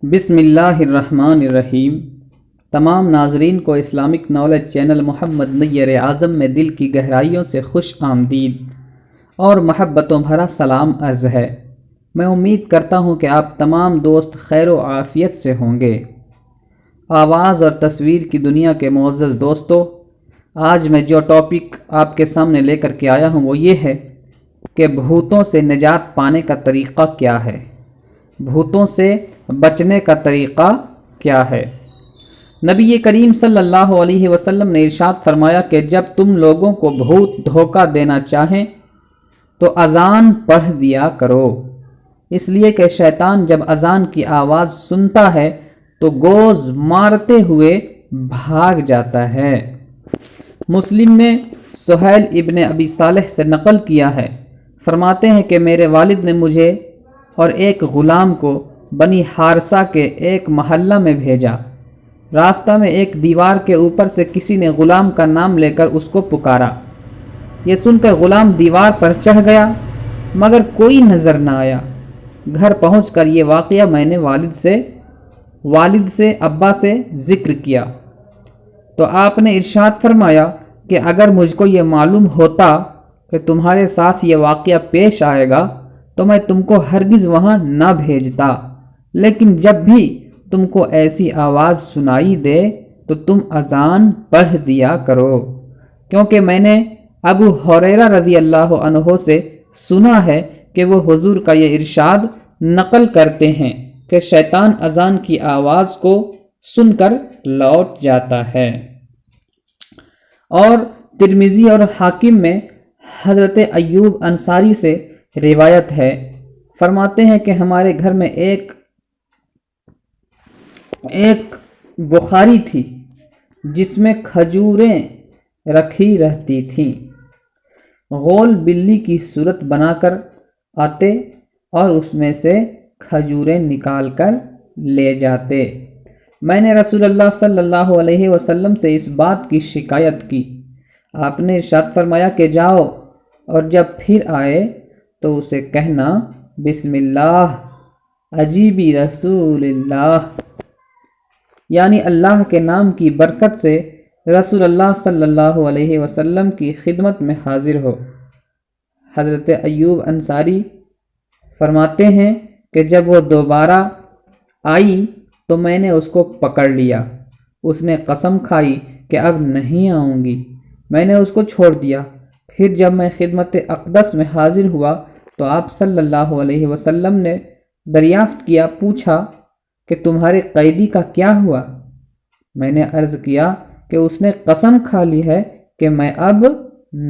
بسم اللہ الرحمن الرحیم۔ تمام ناظرین کو اسلامک نالج چینل محمد نیر اعظم میں دل کی گہرائیوں سے خوش آمدید اور محبتوں بھرا سلام عرض ہے۔ میں امید کرتا ہوں کہ آپ تمام دوست خیر و عافیت سے ہوں گے۔ آواز اور تصویر کی دنیا کے معزز دوستو، آج میں جو ٹاپک آپ کے سامنے لے کر کے آیا ہوں وہ یہ ہے کہ بھوتوں سے نجات پانے کا طریقہ کیا ہے، بھوتوں سے بچنے کا طریقہ کیا ہے۔ نبی کریم صلی اللہ علیہ وسلم نے ارشاد فرمایا کہ جب تم لوگوں کو بھوت دھوکہ دینا چاہیں تو اذان پڑھ دیا کرو، اس لیے کہ شیطان جب اذان کی آواز سنتا ہے تو گوز مارتے ہوئے بھاگ جاتا ہے۔ مسلم نے سہیل ابن ابی صالح سے نقل کیا ہے، فرماتے ہیں کہ میرے والد نے مجھے اور ایک غلام کو بنی حارثہ کے ایک محلہ میں بھیجا۔ راستہ میں ایک دیوار کے اوپر سے کسی نے غلام کا نام لے کر اس کو پکارا۔ یہ سن کر غلام دیوار پر چڑھ گیا مگر کوئی نظر نہ آیا۔ گھر پہنچ کر یہ واقعہ میں نے والد سے ابا سے ذکر کیا تو آپ نے ارشاد فرمایا کہ اگر مجھ کو یہ معلوم ہوتا کہ تمہارے ساتھ یہ واقعہ پیش آئے گا تو میں تم کو ہرگز وہاں نہ بھیجتا، لیکن جب بھی تم کو ایسی آواز سنائی دے تو تم اذان پڑھ دیا کرو، کیونکہ میں نے ابو ہریرہ رضی اللہ عنہ سے سنا ہے کہ وہ حضور کا یہ ارشاد نقل کرتے ہیں کہ شیطان اذان کی آواز کو سن کر لوٹ جاتا ہے۔ اور ترمذی اور حاکم میں حضرت ایوب انصاری سے روایت ہے، فرماتے ہیں کہ ہمارے گھر میں ایک بخاری تھی جس میں کھجوریں رکھی رہتی تھیں۔ غول بلی کی صورت بنا کر آتے اور اس میں سے کھجوریں نکال کر لے جاتے۔ میں نے رسول اللہ صلی اللہ علیہ وسلم سے اس بات کی شکایت کی۔ آپ نے ارشاد فرمایا کہ جاؤ اور جب پھر آئے تو اسے کہنا بسم اللہ عجیبی رسول اللہ، یعنی اللہ کے نام کی برکت سے رسول اللہ صلی اللہ علیہ وسلم کی خدمت میں حاضر ہو۔ حضرت ایوب انصاری فرماتے ہیں کہ جب وہ دوبارہ آئی تو میں نے اس کو پکڑ لیا۔ اس نے قسم کھائی کہ اب نہیں آؤں گی۔ میں نے اس کو چھوڑ دیا۔ پھر جب میں خدمت اقدس میں حاضر ہوا تو آپ صلی اللہ علیہ وسلم نے دریافت کیا، پوچھا کہ تمہارے قیدی کا کیا ہوا؟ میں نے عرض کیا کہ اس نے قسم کھا لی ہے کہ میں اب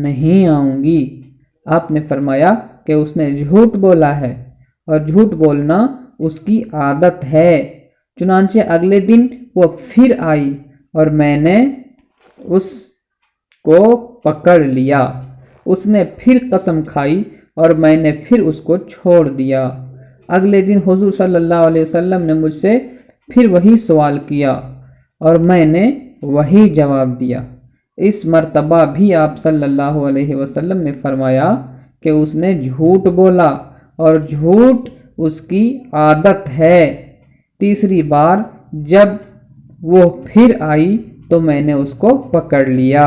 نہیں آؤں گی۔ آپ نے فرمایا کہ اس نے جھوٹ بولا ہے اور جھوٹ بولنا اس کی عادت ہے۔ چنانچہ اگلے دن وہ پھر آئی اور میں نے اس کو پکڑ لیا۔ اس نے پھر قسم کھائی اور میں نے پھر اس کو چھوڑ دیا۔ اگلے دن حضور صلی اللہ علیہ وسلم نے مجھ سے پھر وہی سوال کیا اور میں نے وہی جواب دیا۔ اس مرتبہ بھی آپ صلی اللہ علیہ وسلم نے فرمایا کہ اس نے جھوٹ بولا اور جھوٹ اس کی عادت ہے۔ تیسری بار جب وہ پھر آئی تو میں نے اس کو پکڑ لیا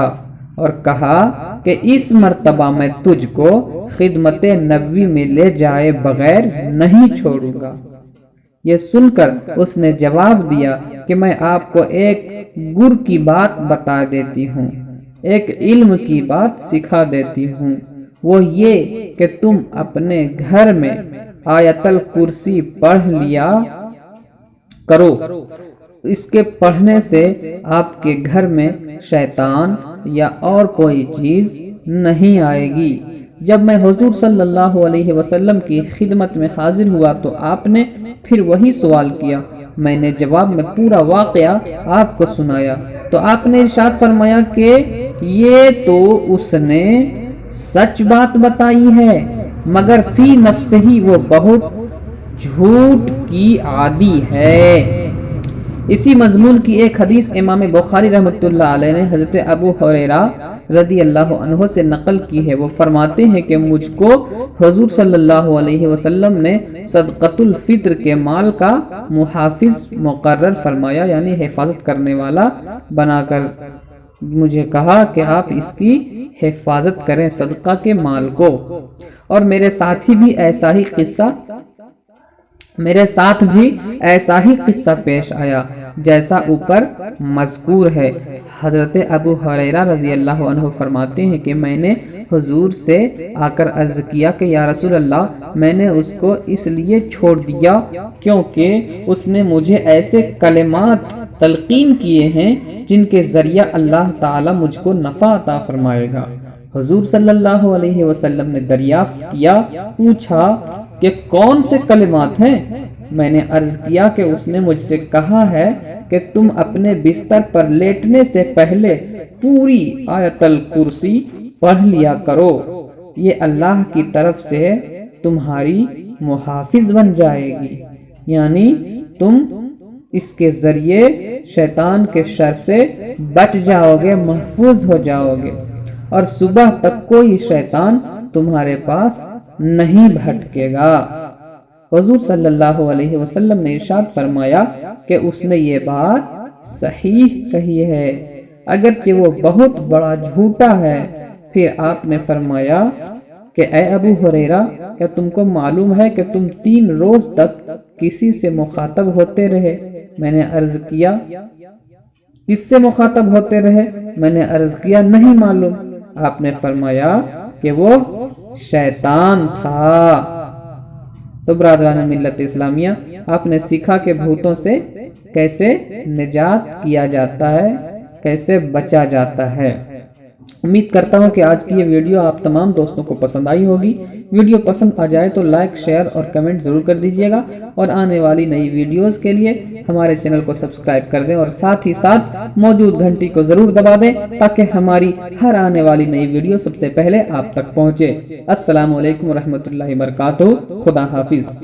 اور کہا کہ اس مرتبہ میں تجھ کو خدمت نبوی میں لے جائے بغیر نہیں چھوڑوں گا۔ یہ سن کر اس نے جواب دیا کہ میں آپ کو ایک گر کی بات بتا دیتی ہوں، ایک علم کی بات سکھا دیتی ہوں، وہ یہ کہ تم اپنے گھر میں آیت الکرسی پڑھ لیا کرو۔ اس کے پڑھنے سے آپ کے گھر میں شیطان یا اور کوئی چیز نہیں آئے گی۔ جب میں حضور صلی اللہ علیہ وسلم کی خدمت میں حاضر ہوا تو آپ نے پھر وہی سوال کیا۔ میں نے جواب میں پورا واقعہ آپ کو سنایا تو آپ نے ارشاد فرمایا کہ یہ تو اس نے سچ بات بتائی ہے مگر فی نفسہ ہی وہ بہت جھوٹ کی عادی ہے۔ اسی مضمون کی ایک حدیث امام بخاری رحمۃ اللہ علیہ نے حضرت ابو ہریرہ رضی اللہ عنہ سے نقل کی ہے۔ وہ فرماتے ہیں کہ مجھ کو حضور صلی اللہ علیہ وسلم نے صدقۃ الفطر کے مال کا محافظ مقرر فرمایا، یعنی حفاظت کرنے والا بنا کر مجھے کہا کہ آپ اس کی حفاظت کریں صدقہ کے مال کو۔ اور میرے ساتھ بھی ایسا ہی قصہ پیش آیا جیسا اوپر مذکور ہے۔ حضرت ابو ہریرہ رضی اللہ عنہ فرماتے ہیں کہ میں نے حضور سے آ کر عرض کیا کہ یا رسول اللہ، میں نے اس کو اس لیے چھوڑ دیا کیونکہ اس نے مجھے ایسے کلمات تلقین کیے ہیں جن کے ذریعہ اللہ تعالی مجھ کو نفع عطا فرمائے گا۔ حضور صلی اللہ علیہ وسلم نے دریافت کیا، پوچھا کہ کون سے کلمات ہیں؟ میں نے عرض کیا کہ اس نے مجھ سے کہا ہے کہ تم اپنے بستر پر لیٹنے سے پہلے پوری آیت الکرسی پڑھ لیا کرو، یہ اللہ کی طرف سے تمہاری محافظ بن جائے گی، یعنی تم اس کے ذریعے شیطان کے شر سے بچ جاؤ گے، محفوظ ہو جاؤ گے، اور صبح تک کوئی شیطان تمہارے پاس نہیں بھٹکے گا۔ حضور صلی اللہ علیہ وسلم نے ارشاد فرمایا کہ اس نے یہ بات صحیح کہی ہے، اگرچہ وہ بہت بڑا جھوٹا ہے۔ پھر آپ نے فرمایا کہ اے ابو ہریرہ، کیا تم کو معلوم ہے کہ تم 3 روز تک کسی سے مخاطب ہوتے رہے؟ میں نے عرض کیا کس سے مخاطب ہوتے رہے؟ میں نے عرض کیا نہیں معلوم۔ آپ نے فرمایا کہ وہ شیطان تھا۔ تو برادران ملت اسلامیہ، آپ نے سیکھا کہ بھوتوں سے کیسے نجات کیا جاتا ہے، کیسے بچا جاتا ہے۔ امید کرتا ہوں کہ آج کی یہ ویڈیو آپ تمام دوستوں کو پسند آئی ہوگی۔ ویڈیو پسند آ جائے تو لائک، شیئر اور کمنٹ ضرور کر دیجیے گا، اور آنے والی نئی ویڈیوز کے لیے ہمارے چینل کو سبسکرائب کر دیں، اور ساتھ ہی ساتھ موجود گھنٹی کو ضرور دبا دیں تاکہ ہماری ہر آنے والی نئی ویڈیو سب سے پہلے آپ تک پہنچے۔ السلام علیکم ورحمۃ اللہ وبرکاتہ۔ خدا حافظ۔